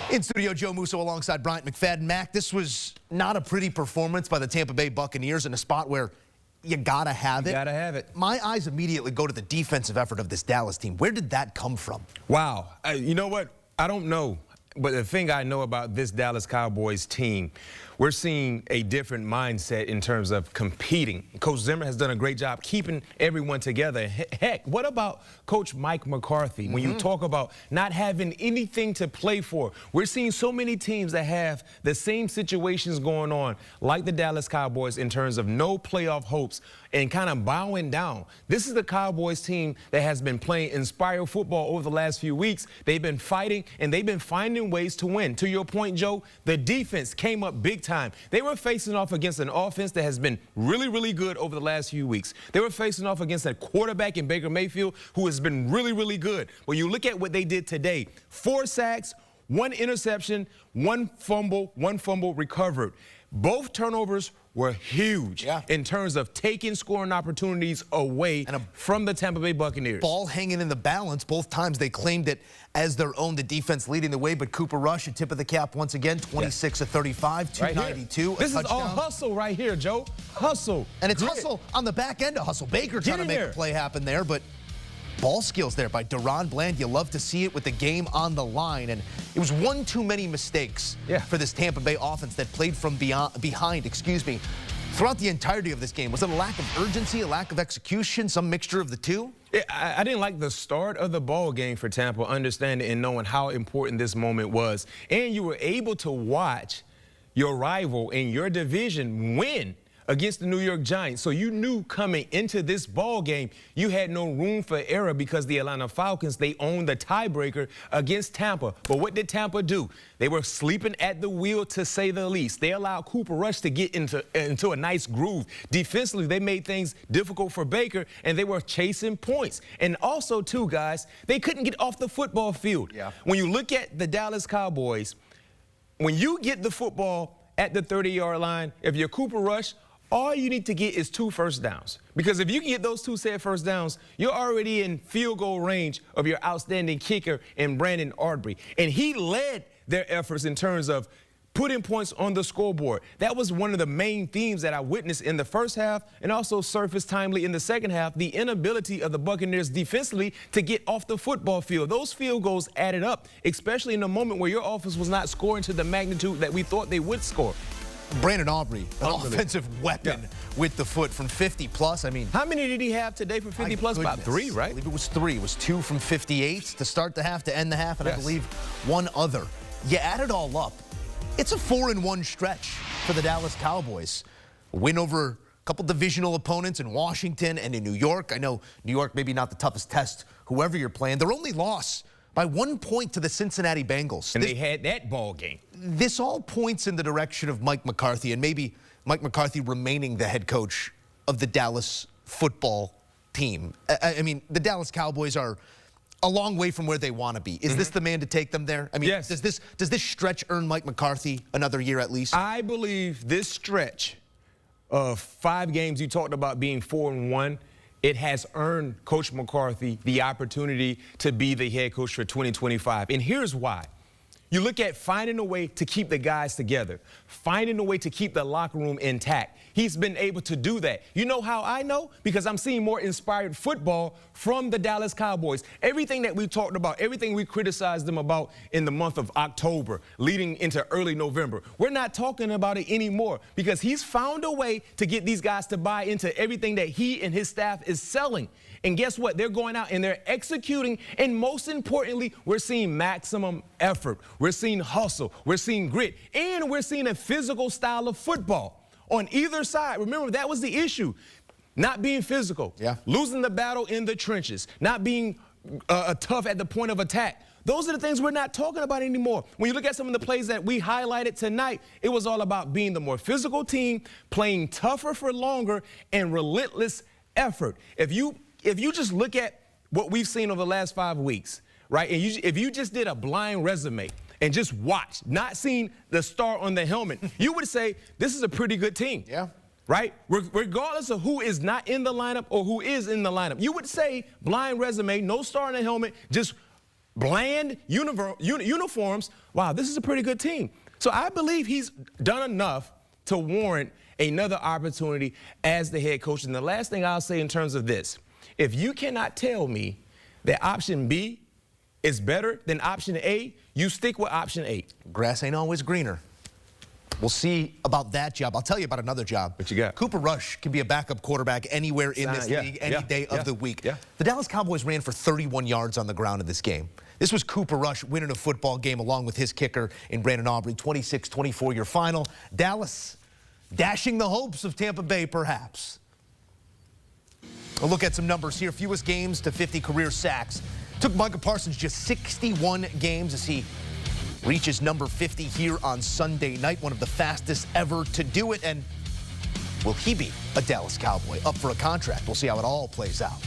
In studio, Joe Musso alongside Bryant McFadden. Mac, this was not a pretty performance by the Tampa Bay Buccaneers in a spot where you gotta have it. You gotta have it. My eyes immediately go to the defensive effort of this Dallas team. Where did that come from? Wow. You know what? I don't know. But the thing I know about this Dallas Cowboys team, we're seeing a different mindset in terms of competing. Coach Zimmer has done a great job keeping everyone together. Heck, what about Coach Mike McCarthy? When you talk about not having anything to play for, we're seeing so many teams that have the same situations going on, like the Dallas Cowboys, in terms of no playoff hopes and kind of bowing down. This is the Cowboys team that has been playing inspired football over the last few weeks. They've been fighting, and they've been finding ways to win. To your point, Joe, the defense came up big time. They were facing off against an offense that has been really, really good over the last few weeks. They were facing off against a quarterback in Baker Mayfield who has been really, really good. When you look at what they did today, 4 sacks, 1 interception, 1 fumble recovered. Both turnovers were huge in terms of taking scoring opportunities away from the Tampa Bay Buccaneers. Ball hanging in the balance. Both times they claimed it as their own, the defense leading the way, but Cooper Rush, a tip of the cap once again, 26 of 35, 292. This is all hustle right here, Joe. Hustle. And it's hustle on the back end of hustle. Baker trying to make a play happen there, but ball skills there by Deron Bland. You love to see it with the game on the line. And it was one too many mistakes for this Tampa Bay offense that played from behind, throughout the entirety of this game. Was it a lack of urgency, a lack of execution, some mixture of the two? I didn't like the start of the ball game for Tampa, understanding and knowing how important this moment was. And you were able to watch your rival in your division win against the New York Giants. So you knew coming into this ball game, you had no room for error because the Atlanta Falcons, they owned the tiebreaker against Tampa. But what did Tampa do? They were sleeping at the wheel, to say the least. They allowed Cooper Rush to get into a nice groove. Defensively, they made things difficult for Baker, and they were chasing points. And also, too, guys, they couldn't get off the football field. When you look at the Dallas Cowboys, when you get the football at the 30-yard line, if you're Cooper Rush, all you need to get is 2 first downs. Because if you can get those 2 said first downs, you're already in field goal range of your outstanding kicker in Brandon Aubrey. And he led their efforts in terms of putting points on the scoreboard. That was one of the main themes that I witnessed in the first half and also surfaced timely in the second half, the inability of the Buccaneers defensively to get off the football field. Those field goals added up, especially in a moment where your offense was not scoring to the magnitude that we thought they would score. Brandon Aubrey, an offensive weapon with the foot from 50 plus. I mean, how many did he have today for 50 plus? About 3, right? I believe it was 3. It was 2 from 58 to start the half, to end the half, and I believe 1 other. You add it all up, it's a 4-1 stretch for the Dallas Cowboys. A win over a couple divisional opponents in Washington and in New York. I know New York maybe not the toughest test, whoever you're playing. Their only loss by 1 point to the Cincinnati Bengals. And they had that ball game. This all points in the direction of Mike McCarthy, and maybe Mike McCarthy remaining the head coach of the Dallas football team. I mean, the Dallas Cowboys are a long way from where they want to be. Is this the man to take them there? I mean, does this stretch earn Mike McCarthy another year at least? I believe this stretch of 5 games, you talked about being 4-1, it has earned Coach McCarthy the opportunity to be the head coach for 2025. And here's why. You look at finding a way to keep the guys together, finding a way to keep the locker room intact. He's been able to do that. You know how I know? Because I'm seeing more inspired football from the Dallas Cowboys. Everything that we talked about, everything we criticized them about in the month of October, leading into early November, we're not talking about it anymore because he's found a way to get these guys to buy into everything that he and his staff is selling. And guess what? They're going out and they're executing. And most importantly, we're seeing maximum effort. We're seeing hustle. We're seeing grit. And we're seeing a physical style of football on either side. Remember, that was the issue. Not being physical. Losing the battle in the trenches. Not being tough at the point of attack. Those are the things we're not talking about anymore. When you look at some of the plays that we highlighted tonight, it was all about being the more physical team, playing tougher for longer, and relentless effort. If you just look at what we've seen over the last 5 weeks, right, and if you just did a blind resume and just watch, not seeing the star on the helmet, you would say this is a pretty good team. Right? Regardless of who is not in the lineup or who is in the lineup. You would say blind resume, no star on the helmet, just bland uniforms, wow, this is a pretty good team. So I believe he's done enough to warrant another opportunity as the head coach. And the last thing I'll say in terms of this, if you cannot tell me that option B is better than option A, you stick with option A. Grass ain't always greener. We'll see about that job. I'll tell you about another job. What you got? Cooper Rush can be a backup quarterback anywhere in this league, any day of the week. Yeah. The Dallas Cowboys ran for 31 yards on the ground in this game. This was Cooper Rush winning a football game along with his kicker in Brandon Aubrey. 26-24 your final. Dallas dashing the hopes of Tampa Bay, perhaps. A look at some numbers here. Fewest games to 50 career sacks. Took Micah Parsons just 61 games as he reaches number 50 here on Sunday night. One of the fastest ever to do it. And will he be a Dallas Cowboy up for a contract? We'll see how it all plays out.